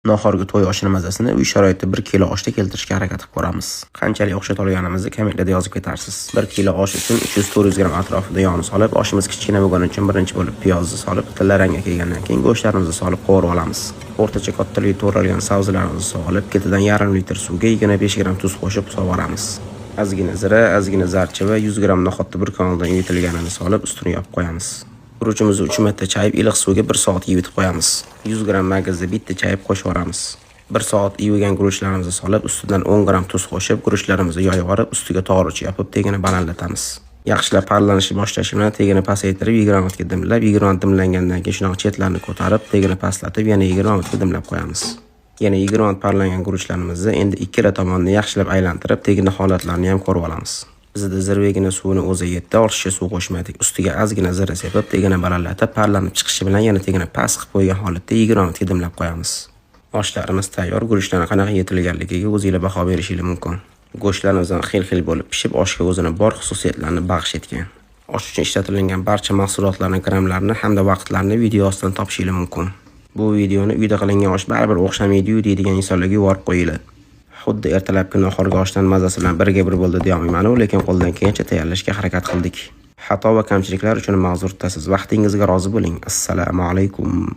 Nahorgi to'y oshini mazasini uy sharoitida 1 kilo oshda keltirishga harakat qilib ko'ramiz. Qanchalik o'xshat olganimizni kommentarda yozib ketarsiz. 1 kilo osh uchun 300-400 gram atrofida yog'ni solib, oshimiz kichkina bo'lgani uchun birinchi bo'lib piyozni solib, tillaranga kelgandan keyin go'shtlarimizni solib qovurib olamiz. O'rtacha kattalikda to'g'ralgan sabzilarimizni solib, ketidan yarim litr suvga 25 gram tuz qo'shib sovoramiz. Ozgina zira, ozgina zarcha va 100 gram noxatni bir kanaldan yuvitilganini solib, ustini yopib qo'yamiz. Guruchimizni 3 marta chayib, iliq suvga 1 soat yuvib qo'yamiz. 100 gram magazni bitta chayib qo'shib yuboramiz. 1 soat yuvigan guruchlarimizni solib, ustidan 10 gram tuz qo'shib, guruchlarimizni yoyib yuborib, ustiga tog'oracha yopib, tegini balandlatamiz. Yaxshilab parlanishni boshlashi bilan tegini pasaytirib, 20 minutga dimlab, 20 minut dimlangandan keyin shunaqa chetlarini ko'tarib, tegini pastlatib, yana 20 minutga dimlab qo'yamiz. Yana 20 minut parlangan guruchlarimizni endi ikkala tomonni yaxshilab aylantirib, tegini holatlarini ham ko'rib olamiz. Bizda zirvegina suvini o'zi yetdi, ortiqcha suv qo'shmadik. Ustiga ozgina zira sepib, tegini balandlatib, parlanib chiqishi bilan yana tegini past qilib qo'ygan holatda 20 minutga dimlab qo'yamiz. Oshlarimiz tayyor. Guruchlarning qanaqa yetilganligiga o'zingizlar baho berishingiz mumkin. Go'shtlarimizdan xil-xil bo'lib pishib, oshga o'zini bor xususiyatlarni baxsh etgan. Osh uchun ishlatilgan barcha mahsulotlarning gramlarini hamda vaqtlarini video ostidan topishingiz mumkin. Bu videoni uyda qilingan osh baribir o'xshamaydi-yu deydigan insonlarga yuborib qo'yinglar. Xuddi ertalabki nahorgi oshdan mazasi bilan birga bir bo'ldi deya olmayman, lekin qo'ldan kelgancha tayyorlashga harakat qildik. Xato va kamchiliklar uchun ma'zur tutasiz. Vaqtingizga rozi bo'ling. Assalomu alaykum.